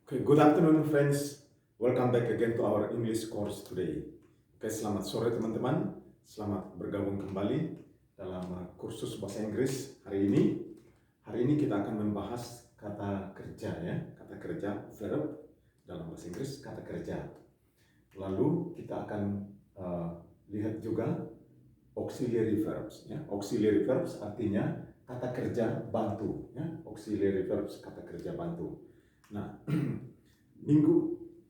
Okay, good afternoon friends. Welcome back again to our English course today. Oke, selamat sore teman-teman. Selamat bergabung kembali dalam kursus bahasa Inggris hari ini. Hari ini kita akan membahas kata kerja ya, kata kerja verb dalam bahasa Inggris kata kerja. Lalu kita akan lihat juga auxiliary verbs ya. Auxiliary verbs artinya kata kerja bantu ya. Auxiliary verbs kata kerja bantu. Nah, minggu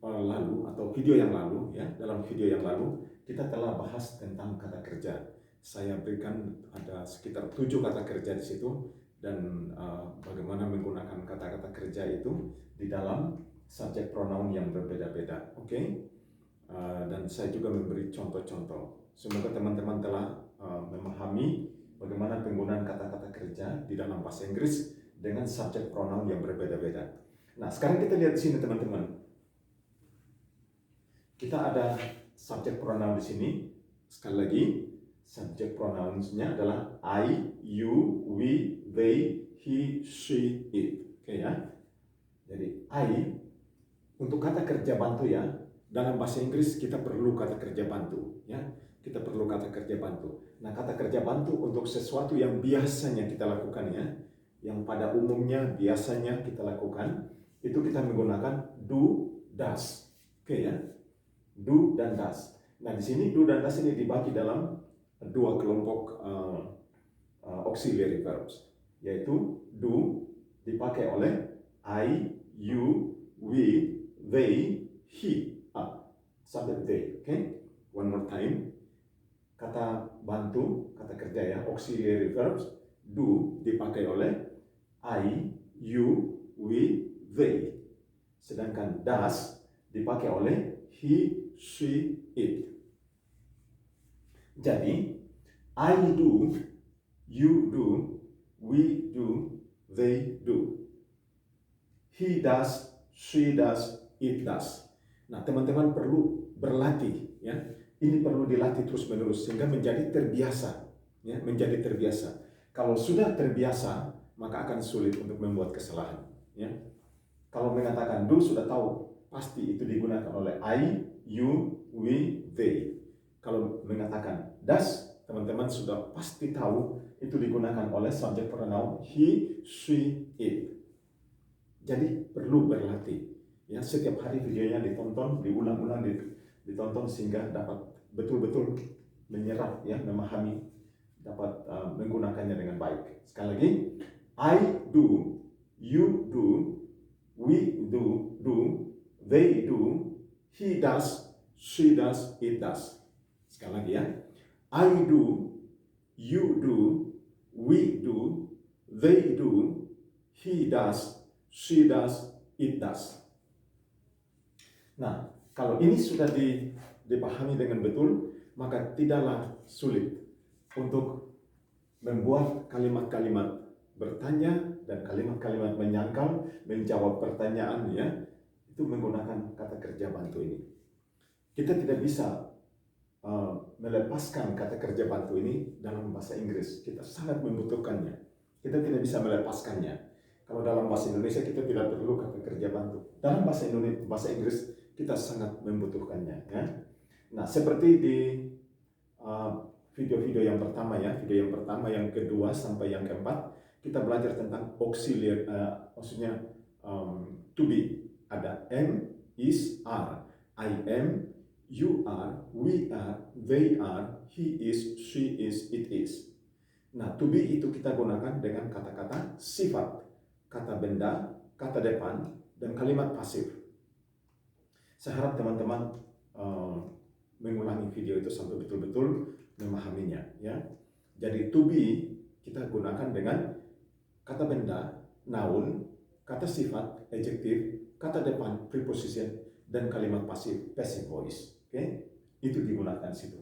lalu atau video yang lalu ya, dalam video yang lalu kita telah bahas tentang kata kerja. Saya berikan ada sekitar 7 kata kerja di situ dan bagaimana menggunakan kata-kata kerja itu di dalam subjek pronoun yang berbeda-beda. Oke? Dan saya juga memberi contoh-contoh. Semoga teman-teman telah memahami bagaimana penggunaan kata-kata kerja di dalam bahasa Inggris dengan subjek pronoun yang berbeda-beda. Nah, sekarang kita lihat di sini teman-teman. Kita ada subjek pronoun di sini. Sekali lagi, subjek pronounsnya adalah I, you, we, they, he, she, it. Oke ya. Jadi I untuk kata kerja bantu ya. Dalam bahasa Inggris kita perlu kata kerja bantu ya. Kita perlu kata kerja bantu. Nah, kata kerja bantu untuk sesuatu yang biasanya kita lakukan ya. Yang pada umumnya biasanya kita lakukan itu kita menggunakan do, does. Oke ya. Do dan does. Nah, di sini do dan does ini dibagi dalam 2 kelompok auxiliary verbs, yaitu do dipakai oleh I, you, we, they, he. Subject they. Okay? One more time. Kata bantu, kata kerja ya, auxiliary verbs, do dipakai oleh I, you, we, they. Sedangkan does dipakai oleh he, she, it. Jadi, I do, you do, we do, they do. He does, she does, it does. Nah, teman-teman perlu berlatih ya. Ini perlu dilatih terus-menerus sehingga menjadi terbiasa ya, menjadi terbiasa. Kalau sudah terbiasa, maka akan sulit untuk membuat kesalahan ya. Kalau mengatakan do sudah tahu pasti itu digunakan oleh I, you, we, they. Kalau mengatakan does, teman-teman sudah pasti tahu itu digunakan oleh subjek pronoun he, she, it. Jadi perlu berlatih. Ya, setiap hari videonya ditonton, diulang-ulang, ditonton sehingga dapat betul-betul menyerap ya, memahami, dapat menggunakannya dengan baik. Sekali lagi, I do, you do, we do, they do, he does, she does, it does. Sekali lagi ya. I do, you do, we do, they do, he does, she does, it does. Nah, kalau ini sudah dipahami dengan betul, maka tidaklah sulit untuk membuat kalimat-kalimat bertanya dan kalimat-kalimat menyangkal, menjawab pertanyaan ya, itu menggunakan kata kerja bantu ini. Kita tidak bisa melepaskan kata kerja bantu ini dalam bahasa Inggris. Kita sangat membutuhkannya. Kita tidak bisa melepaskannya. Kalau dalam bahasa Indonesia kita tidak perlu kata kerja bantu. Dalam bahasa Inggris kita sangat membutuhkannya ya. Nah, seperti di video-video yang pertama ya, video yang pertama, yang kedua sampai yang keempat, kita belajar tentang auxiliary, maksudnya to be. Ada am, is, are, I am, you are, we are, they are, he is, she is, it is. Nah, to be itu kita gunakan dengan kata-kata sifat, kata benda, kata depan, dan kalimat pasif. Saya harap teman-teman mengulangi video itu sampai betul-betul memahaminya ya. Jadi to be kita gunakan dengan kata benda, noun, kata sifat, adjective, kata depan, preposition, dan kalimat pasif, passive voice. Oke? Itu digunakan situ.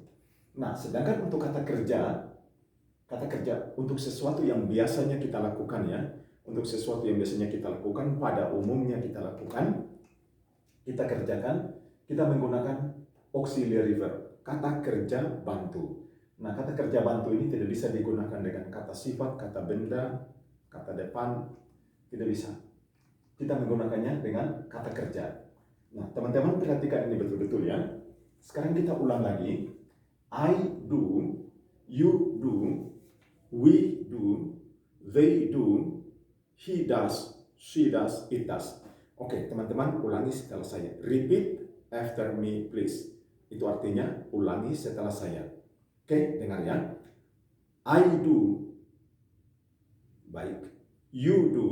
Nah, sedangkan untuk kata kerja untuk sesuatu yang biasanya kita lakukan ya, untuk sesuatu yang biasanya kita lakukan, pada umumnya kita lakukan, kita kerjakan, kita menggunakan auxiliary verb, kata kerja bantu. Nah, kata kerja bantu ini tidak bisa digunakan dengan kata sifat, kata benda, kata depan, tidak bisa. kita menggunakannya dengan kata kerja. Nah, teman-teman perhatikan ini betul-betul ya. Sekarang kita ulang lagi. I do, you do, we do, they do, he does, she does, it does. Oke, teman-teman ulangi setelah saya. Repeat after me, please. Itu artinya ulangi setelah saya. Oke, dengar ya. I do, baik. You do,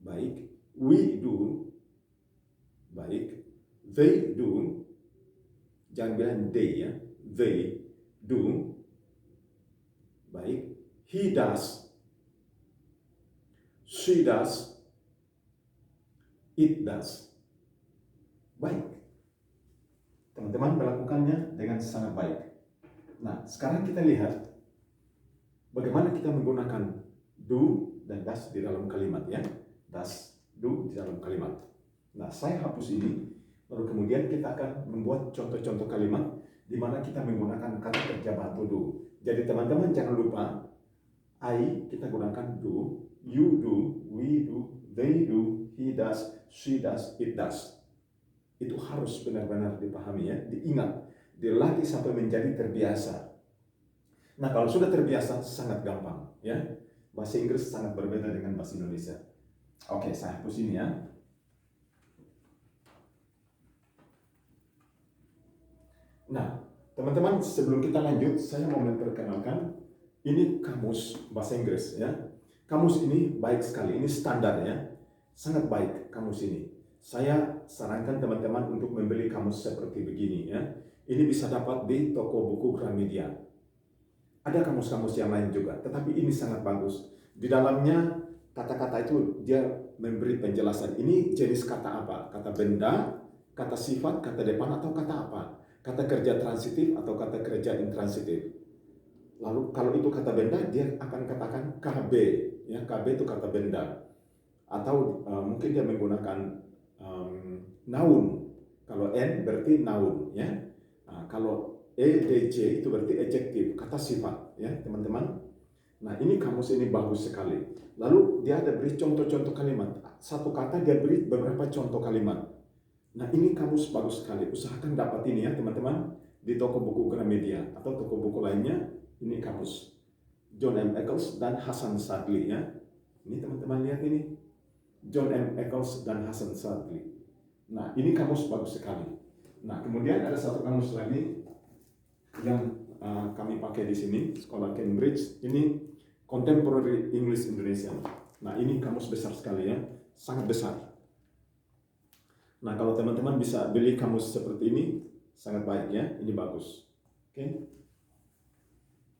baik. We do, baik. They do, jangan bilang they ya. They do, baik. He does, she does, it does. Baik. Teman-teman melakukannya dengan sangat baik. Nah, sekarang kita lihat bagaimana kita menggunakan do dan does di dalam kalimat ya. Does, do di dalam kalimat. Nah, saya hapus ini, lalu kemudian kita akan membuat contoh-contoh kalimat di mana kita menggunakan kata kerja bantu do. Jadi teman-teman jangan lupa, I kita gunakan do, you do, we do, they do, he does, she does, it does. Itu harus benar-benar dipahami ya, diingat, dilatih sampai menjadi terbiasa. Nah, kalau sudah terbiasa sangat gampang ya. Bahasa Inggris sangat berbeda dengan bahasa Indonesia. Oke, saya hapus ini ya. Nah, teman-teman sebelum kita lanjut, saya mau memperkenalkan ini kamus bahasa Inggris ya. Kamus ini baik sekali, ini standar ya. Sangat baik kamus ini. Saya sarankan teman-teman untuk membeli kamus seperti begini ya. Ini bisa dapat di toko buku Gramedia. Ada kamus-kamus yang lain juga, tetapi ini sangat bagus. Di dalamnya kata-kata itu dia memberi penjelasan. Ini jenis kata apa? Kata benda, kata sifat, kata depan, atau kata apa? Kata kerja transitif atau kata kerja intransitif. Lalu kalau itu kata benda, dia akan katakan KB. Ya, KB itu kata benda. Atau mungkin dia menggunakan noun. Kalau N berarti noun. Ya. Kalau EDJ itu berarti adjektif, kata sifat. Ya, teman-teman. Nah, ini kamus ini bagus sekali. Lalu dia ada beri contoh-contoh kalimat. Satu kata dia beri beberapa contoh kalimat. Nah, ini kamus bagus sekali. Usahakan dapat ini ya, teman-teman. Di toko buku Gramedia atau toko buku lainnya, ini kamus. John M. Eccles dan Hasan Sadli ya. Ini teman-teman lihat ini. John M. Eccles dan Hasan Sadli. Nah, ini kamus bagus sekali. Nah, kemudian ada satu kamus lagi yang kami pakai di sini, Sekolah Cambridge. Ini Contemporary English Indonesia. Nah, ini kamus besar sekali ya, sangat besar. Nah, kalau teman-teman bisa beli kamus seperti ini, sangat baik ya, ini bagus. Oke.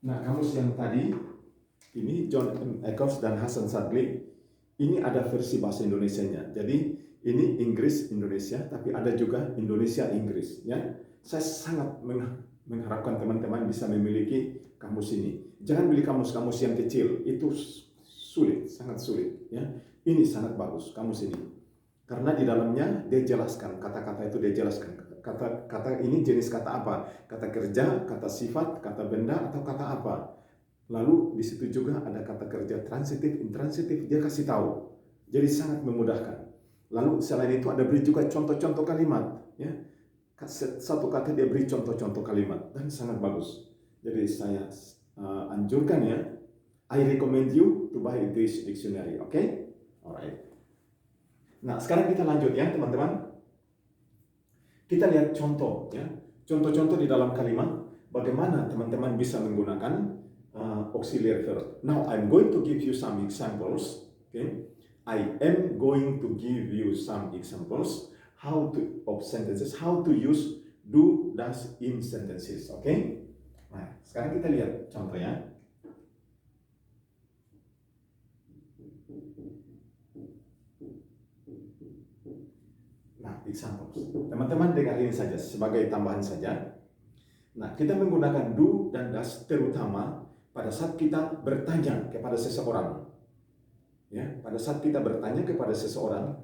Nah, kamus yang tadi, ini John M. Eccles dan Hasan Sadli, ini ada versi bahasa Indonesianya. Jadi, ini Inggris Indonesia, tapi ada juga Indonesia Inggris ya. Saya sangat mengharapkan teman-teman bisa memiliki kamus ini. Jangan beli kamus-kamus yang kecil, itu sulit, sangat sulit ya. Ini sangat bagus kamus ini. Karena di dalamnya dia jelaskan, kata-kata itu dia jelaskan. Kata ini jenis kata apa? Kata kerja, kata sifat, kata benda, atau kata apa? Lalu di situ juga ada kata kerja transitif, intransitif, dia kasih tahu. Jadi sangat memudahkan. Lalu selain itu ada beri juga contoh-contoh kalimat. Ya. Satu kata dia beri contoh-contoh kalimat dan sangat bagus. Jadi saya anjurkan ya, I recommend you to buy this dictionary, okay? Alright. Nah, sekarang kita lanjut ya, teman-teman. Kita lihat contoh ya. Contoh-contoh di dalam kalimat bagaimana teman-teman bisa menggunakan auxiliary verb. Now, I'm going to give you some examples, okay? I am going to give you some examples of sentences, how to use do, does in sentences, okay? Nah, sekarang kita lihat contohnya. Nah, example. Teman-teman dengar ini saja sebagai tambahan saja. Nah, kita menggunakan do dan does terutama pada saat kita bertanya kepada seseorang. Ya, pada saat kita bertanya kepada seseorang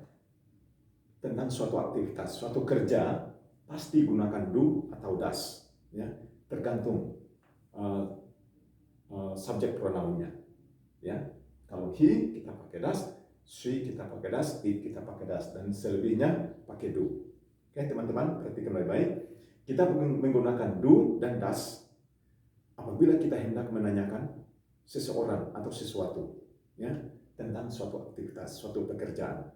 tentang suatu aktivitas, suatu kerja, pasti gunakan do atau does. Ya, tergantung subjek pronounnya. Ya, kalau he kita pakai does, she kita pakai das, it kita pakai das, dan selebihnya pakai do. Oke teman-teman, perhatikan baik-baik. Kita menggunakan do dan das apabila kita hendak menanyakan seseorang atau sesuatu, ya, tentang suatu aktivitas, suatu pekerjaan.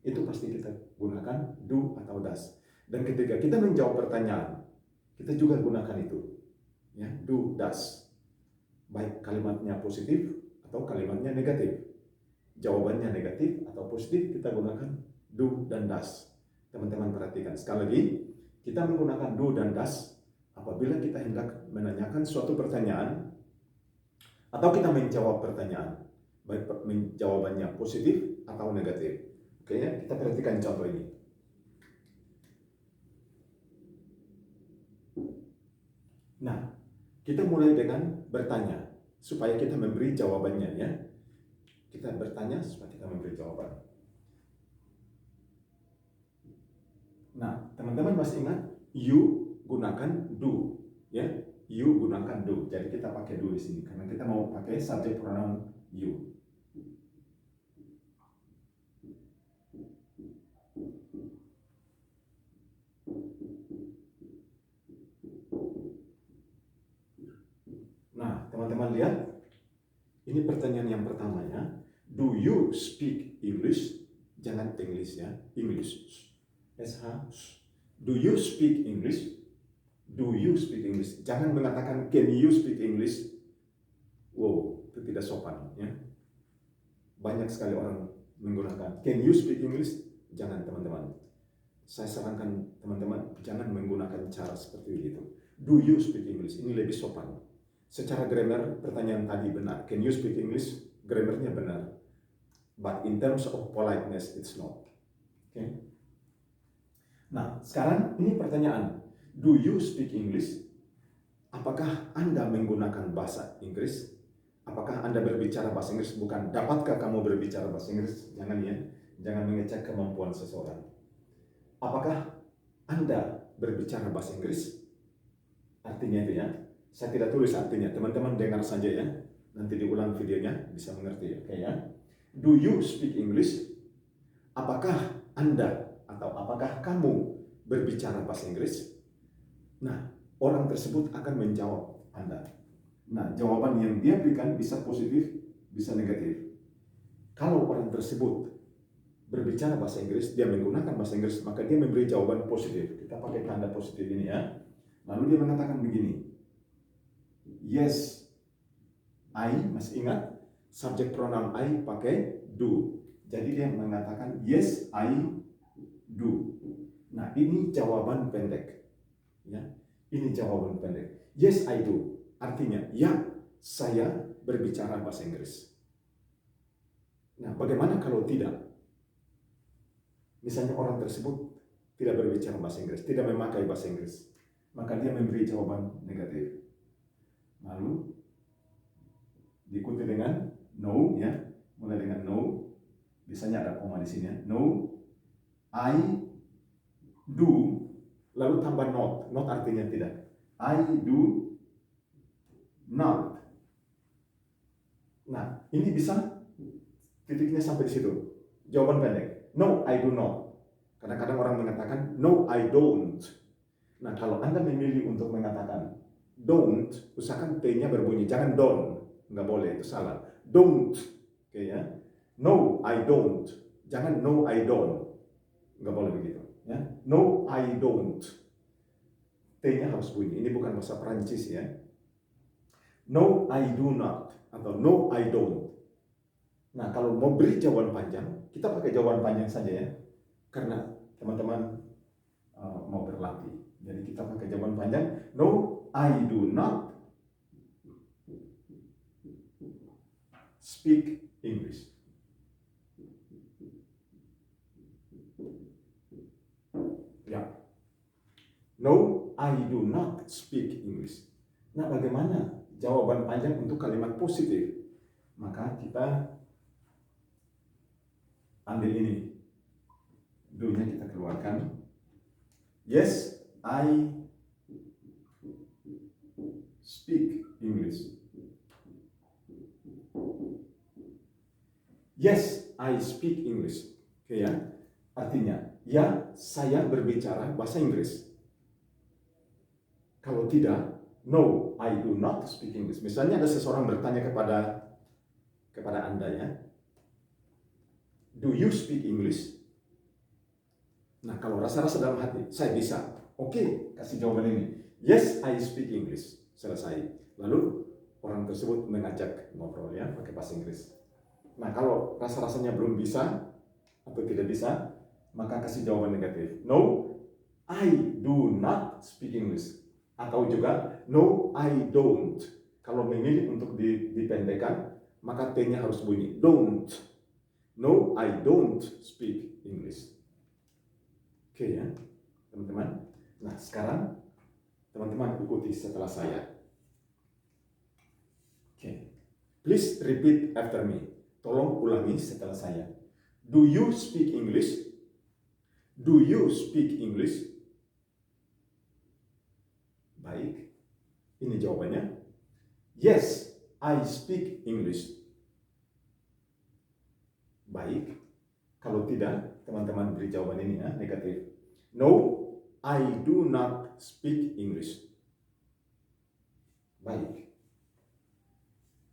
Itu pasti kita gunakan do atau das. Dan ketika kita menjawab pertanyaan, kita juga gunakan itu, ya, do, das. Baik kalimatnya positif atau kalimatnya negatif. Jawabannya negatif atau positif, kita gunakan do dan das. Teman-teman perhatikan, sekali lagi, kita menggunakan do dan das apabila kita hendak menanyakan suatu pertanyaan atau kita menjawab pertanyaan, baik jawabannya positif atau negatif. Oke ya, kita perhatikan contoh ini. Nah, kita mulai dengan bertanya supaya kita memberi jawabannya, ya. Kita bertanya supaya kita memberi jawaban. Nah, teman-teman masih ingat, you gunakan do, ya. You gunakan do. Jadi kita pakai do di sini karena kita mau pakai subject pronoun you. Nah, teman-teman lihat, ini pertanyaan yang pertamanya. Do you speak English? Jangan English, ya. English. SH. Do you speak English? Do you speak English? Jangan mengatakan can you speak English. Wow, itu tidak sopan, ya. Banyak sekali orang menggunakan can you speak English. Jangan teman-teman. Saya sarankan teman-teman jangan menggunakan cara seperti itu. Do you speak English? Ini lebih sopan. Secara grammar pertanyaan tadi benar. Can you speak English? Grammarnya benar. But in terms of politeness, it's not. Okay? Nah, sekarang ini pertanyaan. Do you speak English? Apakah Anda menggunakan bahasa Inggris? Apakah Anda berbicara bahasa Inggris? Bukan, dapatkah kamu berbicara bahasa Inggris? Jangan, ya. Jangan mengecek kemampuan seseorang. Apakah Anda berbicara bahasa Inggris? Artinya itu, ya. Saya tidak tulis artinya. Teman-teman dengar saja, ya. Nanti diulang videonya, bisa mengerti. Oke, ya. Do you speak English? Apakah Anda atau apakah kamu berbicara bahasa Inggris? Nah, orang tersebut akan menjawab Anda. Nah, jawaban yang dia berikan bisa positif, bisa negatif. Kalau orang tersebut berbicara bahasa Inggris, dia menggunakan bahasa Inggris, maka dia memberi jawaban positif. Kita pakai tanda positif ini, ya. Lalu dia mengatakan begini. Yes, I, masih ingat? Subject pronoun I pakai do. Jadi dia mengatakan yes, I do. Nah, ini jawaban pendek. Ya, ini jawaban pendek. Yes, I do. Artinya, ya, saya berbicara bahasa Inggris. Nah, bagaimana kalau tidak? Misalnya orang tersebut tidak berbicara bahasa Inggris, tidak memakai bahasa Inggris, maka dia memberi jawaban negatif. Lalu diikuti dengan no, ya, mulai dengan no. Biasanya ada koma di sini, ya. No, I do, lalu tambah not. Not artinya tidak. I do not. Nah, ini bisa titiknya sampai di situ. Jawaban pendek. No, I do not. Kadang-kadang orang mengatakan no, I don't. Nah, kalau Anda memilih untuk mengatakan don't, usahakan T-nya berbunyi. Jangan don't. Nggak boleh, itu salah. Don't. Oke, ya. No, I don't. Jangan no, I don't. Nggak boleh begitu. Ya. No, I don't. T-nya harus bunyi. Ini bukan bahasa Perancis, ya. No, I do not. Atau no, I don't. Nah, kalau mau beri jawaban panjang, kita pakai jawaban panjang saja, ya. Karena teman-teman mau berlatih. Jadi kita pakai jawaban panjang. No, I do not speak English. Ya. No, I do not speak English. Nah, bagaimana jawaban panjang untuk kalimat positif? Maka kita ambil ini. Do-nya kita keluarkan. Yes, I speak English. Yes, I speak English. Oke ya. Artinya, ya saya berbicara bahasa Inggris. Kalau tidak, no, I do not speak English. Misalnya ada seseorang bertanya kepada Anda ya, do you speak English? Nah, kalau rasa-rasa dalam hati, saya bisa. Oke, kasih jawaban ini. Yes, I speak English. Selesai. Lalu orang tersebut mengajak ngobrol ya pakai bahasa Inggris. Nah, kalau rasa-rasanya belum bisa atau tidak bisa, maka kasih jawaban negatif. No, I do not speak English. Atau juga, no, I don't. Kalau memilih untuk dipendekkan, maka T-nya harus bunyi. Don't. No, I don't speak English. Oke ya, teman-teman. Nah, sekarang teman-teman ikuti setelah saya. Oke. Please repeat after me. Tolong ulangi setelah saya. Do you speak English? Do you speak English? Baik. Ini jawabannya. Yes, I speak English. Baik. Kalau tidak, teman-teman beri jawaban ini ya, negatif. No, I do not speak English. Baik.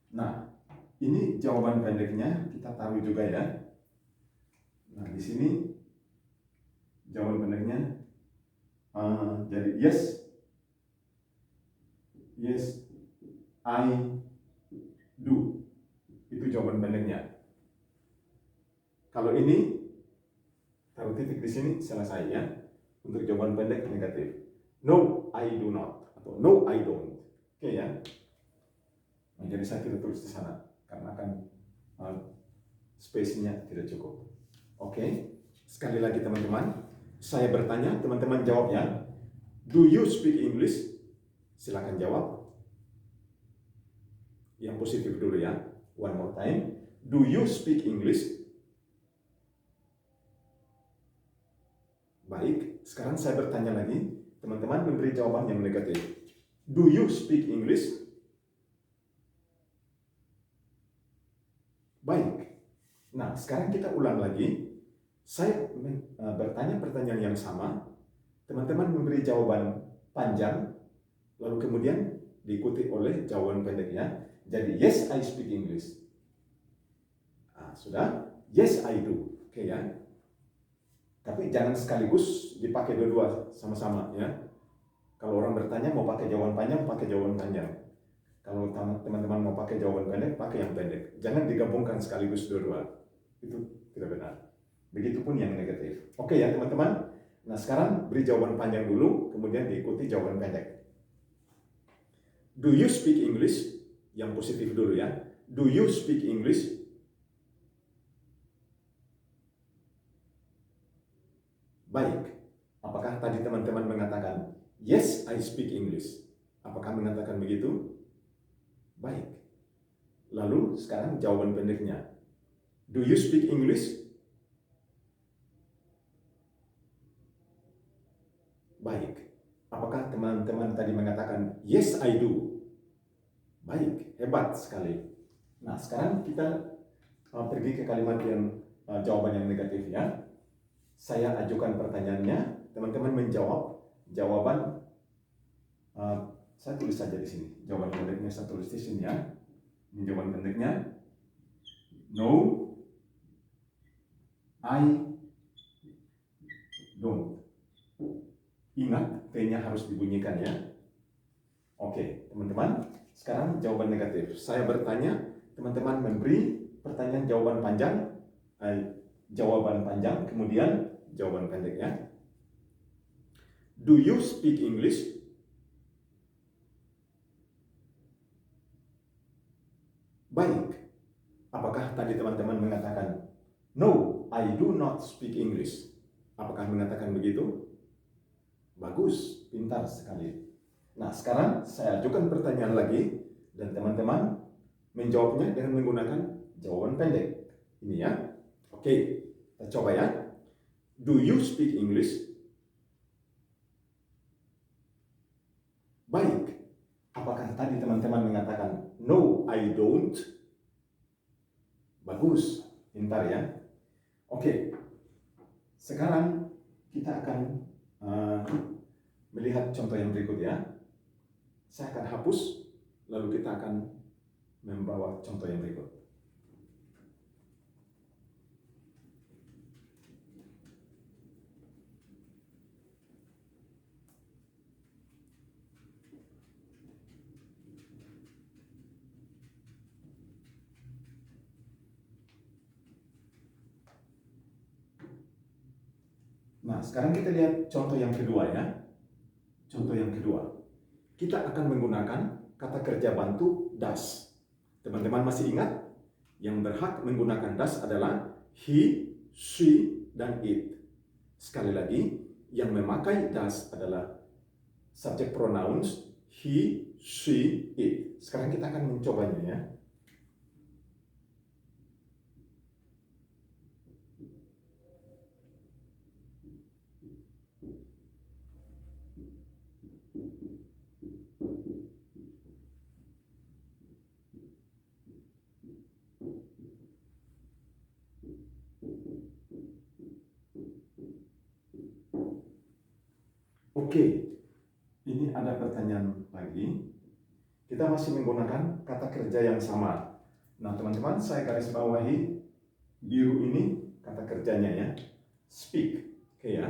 Nah, ini jawaban pendeknya kita tahu juga ya. Nah, di sini jawaban pendeknya jadi yes, I do. Itu jawaban pendeknya. Kalau ini taruh titik di sini selesai ya. Untuk jawaban pendek negatif. No, I do not atau no, I don't. Oke ya. Nah, jadi saya tidak tulis di sana karena kan space-nya tidak cukup. Oke. Sekali lagi teman-teman, saya bertanya, teman-teman jawab ya. Do you speak English? Silakan jawab. Yang positif dulu ya. One more time. Do you speak English? Baik, sekarang saya bertanya lagi. Teman-teman memberi jawaban yang negatif. Do you speak English? Baik. Nah, sekarang kita ulang lagi. Saya bertanya pertanyaan yang sama. Teman-teman memberi jawaban panjang, lalu kemudian diikuti oleh jawaban pendeknya. Jadi, yes, I speak English. Nah, sudah? Yes, I do. Oke ya. Tapi jangan sekaligus dipakai dua-dua sama-sama ya. Kalau orang bertanya mau pakai jawaban panjang, pakai jawaban panjang. Kalau teman-teman mau pakai jawaban pendek, pakai yang pendek. Jangan digabungkan sekaligus dua-dua. Itu tidak benar. Begitupun yang negatif. Oke ya teman-teman. Nah sekarang beri jawaban panjang dulu, kemudian diikuti jawaban pendek. Do you speak English? Yang positif dulu ya. Do you speak English? Baik. Apakah tadi teman-teman mengatakan, yes, I speak English? Apakah mengatakan begitu? Baik. Lalu sekarang jawaban pendeknya. Do you speak English? Baik. Apakah teman-teman tadi mengatakan, yes, I do? Baik, hebat sekali. Nah, sekarang kita pergi ke kalimat yang jawaban yang negatif ya. Saya ajukan pertanyaannya, teman-teman menjawab jawaban. Saya tulis saja di sini. Jawaban pendeknya saya tulis di sini ya. Ini jawaban pendeknya. No, I don't. Ingat, T-nya harus dibunyikan ya. Oke, teman-teman. Sekarang jawaban negatif. Saya bertanya, teman-teman memberi pertanyaan jawaban panjang, kemudian jawaban pendeknya. Do you speak English? Baik. Apakah tadi teman-teman mengatakan, no, I do not speak English? Apakah mengatakan begitu? Bagus, pintar sekali. Nah, sekarang saya ajukan pertanyaan lagi, dan teman-teman menjawabnya dengan menggunakan jawaban pendek. Ini ya. Oke, kita coba ya. Do you speak English? Baik. Apakah tadi teman-teman mengatakan, no, I don't? Bagus. Pintar ya. Oke, sekarang kita akan melihat contoh yang berikut ya. Saya akan hapus, lalu kita akan membawa contoh yang berikut. Nah, sekarang kita lihat contoh yang kedua ya. Contoh yang kedua. Kita akan menggunakan kata kerja bantu das. Teman-teman masih ingat? Yang berhak menggunakan das adalah he, she, dan it. Sekali lagi, yang memakai das adalah subject pronouns he, she, it. Sekarang kita akan mencobanya ya. Oke, ini ada pertanyaan lagi. Kita masih menggunakan kata kerja yang sama. Nah, teman-teman, saya garis bawahi biru ini kata kerjanya ya. Speak, oke ya.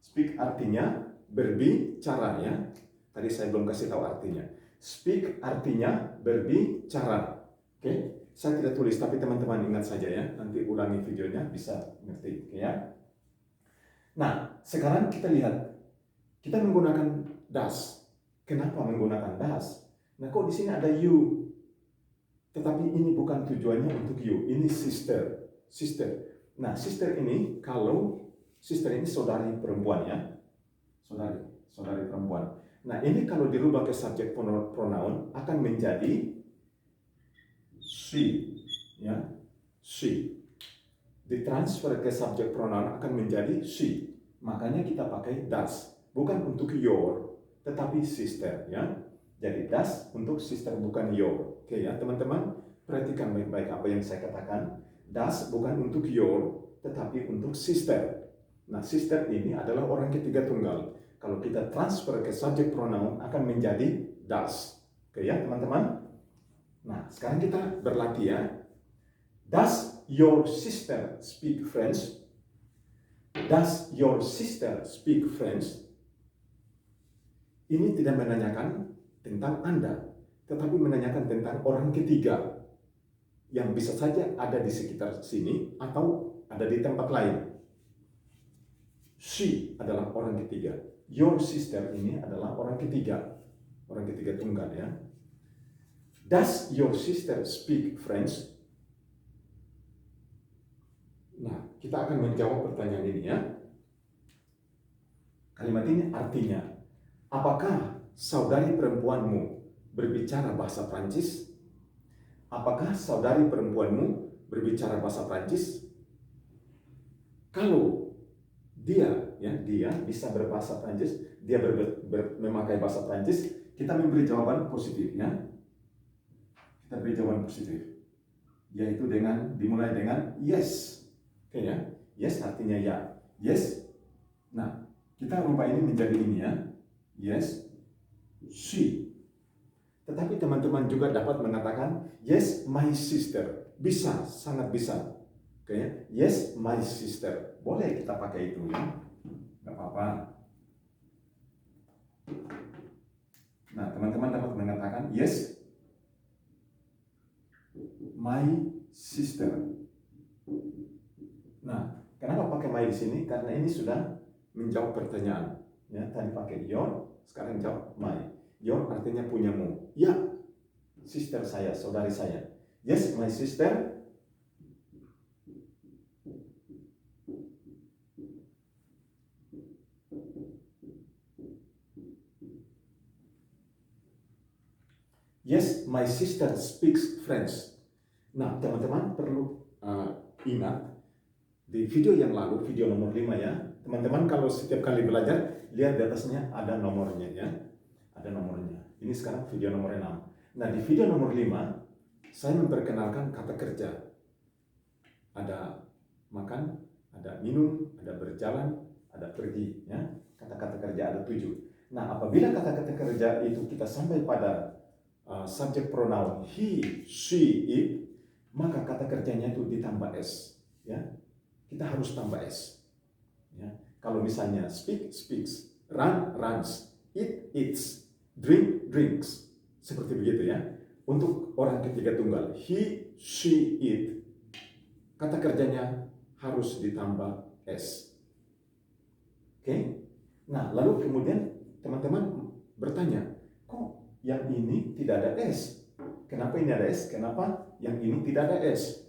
Speak artinya berbicara ya. Tadi saya belum kasih tahu artinya. Speak artinya berbicara. Oke, saya tidak tulis tapi teman-teman ingat saja ya. Nanti ulangi videonya bisa ngerti, oke ya. Nah, sekarang kita lihat. Kita menggunakan das. Kenapa menggunakan das? Nah, kok di sini ada you? Tetapi ini bukan tujuannya untuk you. Ini sister. Sister. Nah, sister ini kalau sister ini saudari perempuan ya. Saudari perempuan. Nah, ini kalau dirubah ke subjek pronoun akan menjadi she ya. She. Ditransfer ke subjek pronoun akan menjadi she. Makanya kita pakai das. Bukan untuk your, tetapi sister ya. Jadi das untuk sister bukan your. Oke ya teman-teman, perhatikan baik-baik apa yang saya katakan. Das bukan untuk your, tetapi untuk sister. Nah, sister ini adalah orang ketiga tunggal. Kalau kita transfer ke subject pronoun akan menjadi das. Oke ya teman-teman. Nah, sekarang kita berlatih ya. Does your sister speak French? Does your sister speak French? Ini tidak menanyakan tentang Anda, tetapi menanyakan tentang orang ketiga yang bisa saja ada di sekitar sini atau ada di tempat lain. She adalah orang ketiga. Your sister ini adalah orang ketiga tunggal ya. Does your sister speak French? Nah, kita akan menjawab pertanyaan ini ya. Kalimat ini artinya, apakah saudari perempuanmu berbicara bahasa Prancis? Apakah saudari perempuanmu berbicara bahasa Prancis? Kalau dia bisa berbahasa Prancis, dia memakai bahasa Prancis, kita memberi jawaban positif ya. Kita beri jawaban positif, yaitu dimulai dengan yes. Oke ya, yes artinya ya. Yes. Nah, kita rubah ini menjadi ini ya. Yes, she. Tetapi teman-teman juga dapat mengatakan yes, my sister. Bisa, sangat bisa. Oke ya, yes, my sister. Boleh kita pakai itu ya. Gak apa-apa. Nah, teman-teman dapat mengatakan yes, my sister. Nah, kenapa pakai my di sini? Karena ini sudah menjawab pertanyaan. Ya, tadi pakai your, sekarang jawab my. Your artinya punyamu. Ya, sister saya, saudari saya. Yes, my sister. Yes, my sister speaks French. Nah, teman-teman perlu ingat di video yang lalu, video nomor 5 ya. Teman-teman kalau setiap kali belajar, lihat di atasnya ada nomornya ya. Ada nomornya. Ini sekarang video nomor 6. Nah, di video nomor 5, saya memperkenalkan kata kerja. ada makan, ada minum, ada berjalan, ada pergi. Ya. Kata-kata kerja ada 7. Nah, apabila kata-kata kerja itu kita sampai pada subject pronoun he, she, it, maka kata kerjanya itu ditambah s. Ya. Kita harus tambah s. Ya. Kalau misalnya speak, speaks, run, runs, eat, eats, drink, drinks, seperti begitu ya. Untuk orang ketiga tunggal, he, she, it, kata kerjanya harus ditambah s. Oke? Nah, lalu kemudian teman-teman bertanya, kok yang ini tidak ada s? Kenapa ini ada s? Kenapa yang ini tidak ada s?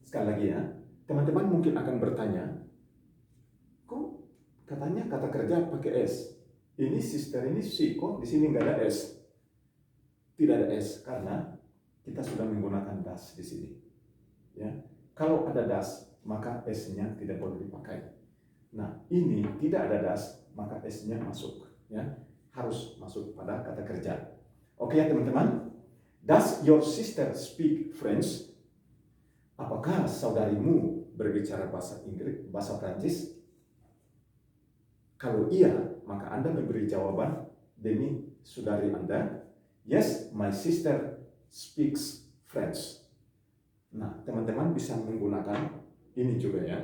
Sekali lagi ya, teman-teman mungkin akan bertanya, kok katanya kata kerja pakai s? Ini sister, ini she, kok di sini nggak ada s? Tidak ada s karena kita sudah menggunakan das di sini. Ya, kalau ada das maka s-nya tidak boleh dipakai. Nah, ini tidak ada das maka s-nya masuk. Ya, harus masuk pada kata kerja. Oke ya teman-teman. Does your sister speak French? Apakah saudarimu berbicara bahasa Inggris, bahasa Prancis? Kalau iya, maka Anda memberi jawaban demi saudari Anda. Yes, my sister speaks French. Nah, teman-teman bisa menggunakan ini juga ya.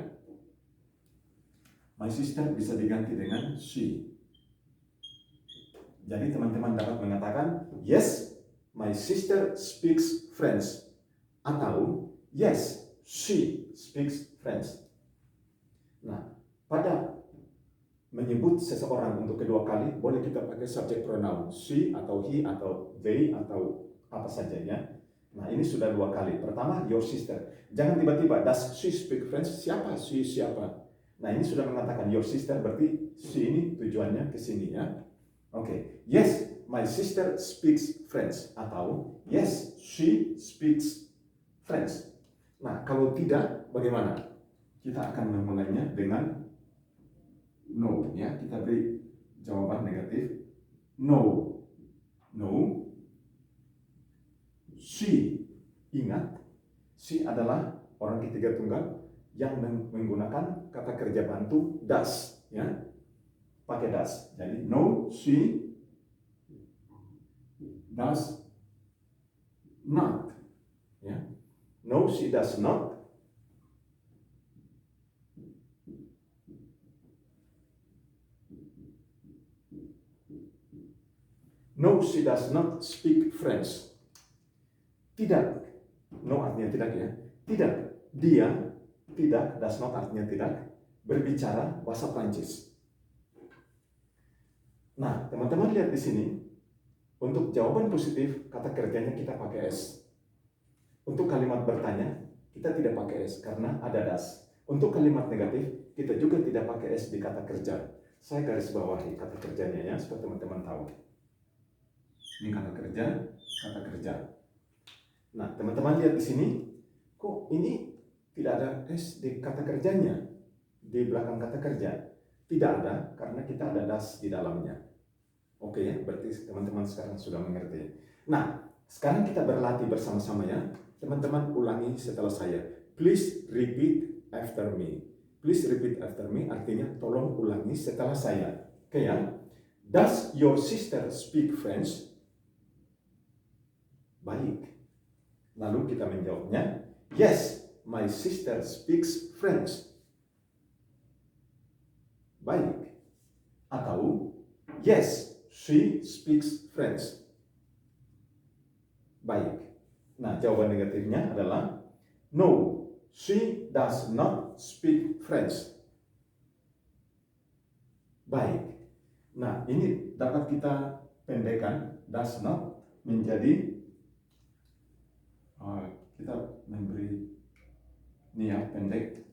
My sister bisa diganti dengan she. Jadi teman-teman dapat mengatakan, yes, my sister speaks French. Atau, yes, she speaks French. Nah, pada menyebut seseorang untuk kedua kali, boleh kita pakai subject pronoun she atau he atau they atau apa saja ya. Nah, ini sudah 2 kali. Pertama, your sister. Jangan tiba-tiba, does she speak French? Siapa she, siapa? Nah, ini sudah mengatakan your sister, berarti she ini tujuannya ke sini ya. Oke, yes, my sister speaks French. Atau, yes, she speaks French. Nah, kalau tidak, bagaimana? Kita akan memulainya dengan no, ya. Kita beri jawaban negatif. No. No. She. Ingat, she adalah orang ketiga tunggal yang menggunakan kata kerja bantu does, ya. Pakai does. Jadi no, she does not. Ya. No, she does not. No, she does not speak French. Tidak. No artinya tidak ya. Tidak. Dia tidak, does not artinya tidak, berbicara bahasa Prancis. Nah, teman-teman lihat di sini. Untuk jawaban positif, kata kerjanya kita pakai S. Untuk kalimat bertanya, kita tidak pakai S karena ada das. Untuk kalimat negatif, kita juga tidak pakai S di kata kerja. Saya garis bawahi kata kerjanya ya, supaya teman-teman tahu. Ini kata kerja, kata kerja. Nah, teman-teman lihat di sini, kok ini tidak ada S di kata kerjanya, di belakang kata kerja. Tidak ada, karena kita ada das di dalamnya. Oke ya, berarti teman-teman sekarang sudah mengerti. Nah, sekarang kita berlatih bersama-sama ya. Teman-teman ulangi setelah saya. Please repeat after me. Please repeat after me artinya tolong ulangi setelah saya. Oke ya. Does your sister speak French? Baik. Lalu kita menjawabnya, yes, my sister speaks French. Baik. Atau, yes, she speaks French. Baik. Nah, jawaban negatifnya adalah no, she does not speak French. Baik. Nah, ini dapat kita pendekkan does not menjadi kita memberi ini ya pendek.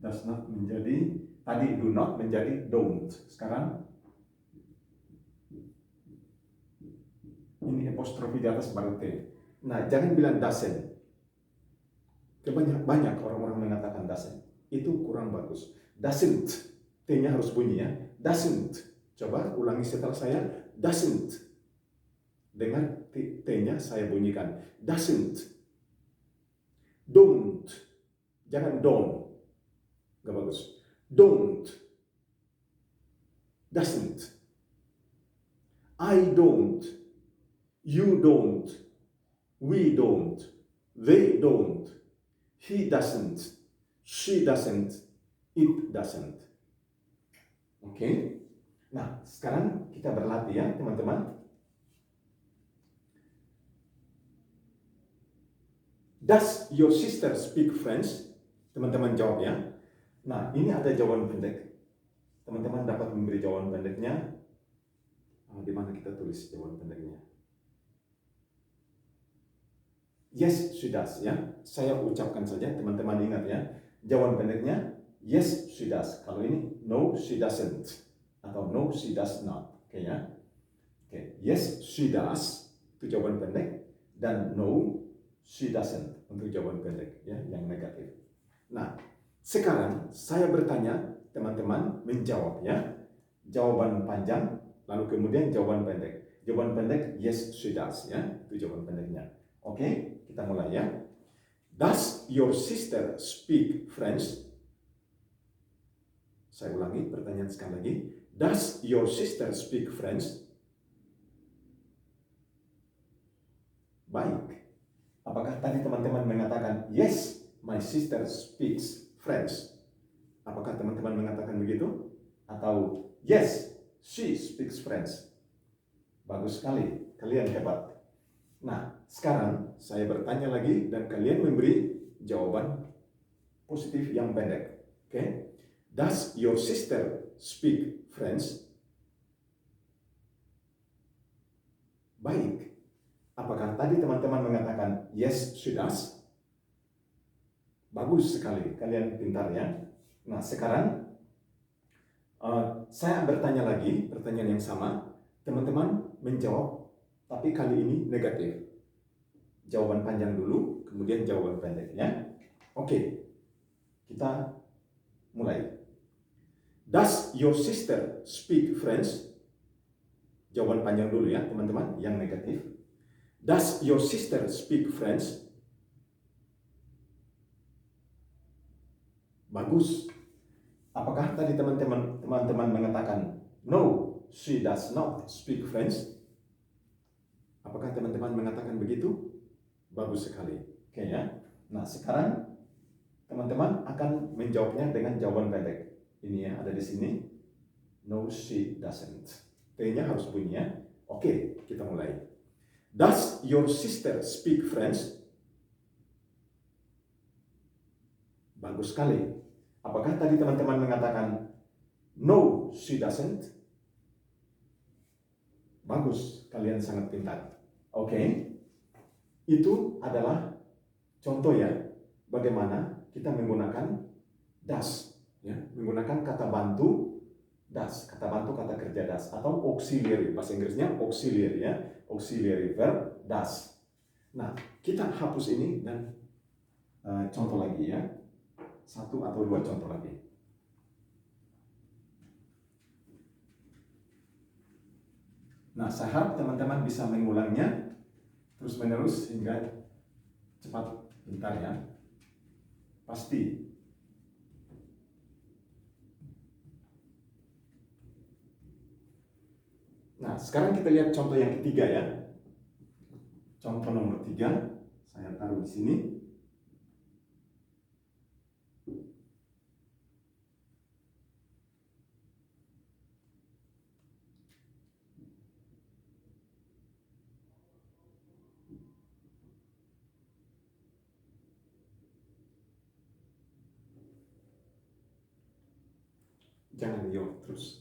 Does not menjadi tadi do not menjadi don't. Sekarang ini apostrofi di atas baru T. Nah, jangan bilang doesn't. Banyak orang-orang mengatakan doesn't. Itu kurang bagus. Doesn't. T-nya harus bunyi ya. Doesn't. Coba ulangi setelah saya. Doesn't. Dengan T-nya saya bunyikan. Doesn't. Don't. Jangan don't. Gak bagus. Don't. Doesn't. I don't. You don't. We don't. They don't. He doesn't. She doesn't. It doesn't. Oke. Nah, sekarang kita berlatih ya, teman-teman. Does your sister speak French? Teman-teman jawab ya. Nah, ini ada jawaban pendek. Teman-teman dapat memberi jawaban pendeknya. Di mana kita tulis jawaban pendeknya? Yes, she does ya. Saya ucapkan saja, teman-teman ingat ya. Jawaban pendeknya yes, she does. Kalau ini no, she doesn't. Atau no, she does not. Oke ya. Oke, yes, she does. Itu jawaban pendek. Dan no, she doesn't untuk jawaban pendek ya, yang negatif. Nah, sekarang saya bertanya, teman-teman menjawab ya. Jawaban panjang, lalu kemudian jawaban pendek. Jawaban pendek yes, she does ya. Itu jawaban pendeknya. Oke, kita mulai ya. Does your sister speak French? Saya ulangi pertanyaan sekali lagi. Does your sister speak French? Baik. Apakah tadi teman-teman mengatakan, yes, my sister speaks French? Apakah teman-teman mengatakan begitu? Atau, yes, she speaks French? Bagus sekali, kalian hebat. Nah, sekarang saya bertanya lagi dan kalian memberi jawaban positif yang pendek. Oke? Does your sister speak French? Baik. Apakah tadi teman-teman mengatakan yes, she does? Bagus sekali, kalian pintar ya. Nah, sekarang saya bertanya lagi, pertanyaan yang sama. Teman-teman menjawab, tapi kali ini negatif. Jawaban panjang dulu, kemudian jawaban pendek ya. Oke, kita mulai. Does your sister speak French? Jawaban panjang dulu ya, teman-teman, yang negatif. Does your sister speak French? Bagus. Apakah tadi teman-teman mengatakan no, she does not speak French? Apakah teman-teman mengatakan begitu? Bagus sekali. Oke ya. Nah, sekarang teman-teman akan menjawabnya dengan jawaban pendek. Ini ya, ada di sini. No, she doesn't. T-nya harus bunyi ya. Oke, kita mulai. Does your sister speak French? Bagus sekali. Apakah tadi teman-teman mengatakan no, she doesn't? Bagus, kalian sangat pintar. Oke. Itu adalah contoh ya, bagaimana kita menggunakan does ya, menggunakan kata bantu does, kata bantu kata kerja does atau auxiliary, bahasa Inggrisnya auxiliary ya, auxiliary verb does. Nah, kita hapus ini dan contoh lagi ya, satu atau dua contoh lagi. Nah, saya harap teman-teman bisa mengulangnya terus menerus hingga cepat, pintar ya, pasti. Nah, sekarang kita lihat contoh yang ketiga ya. Contoh nomor 3, saya taruh di sini. Jangan yo terus.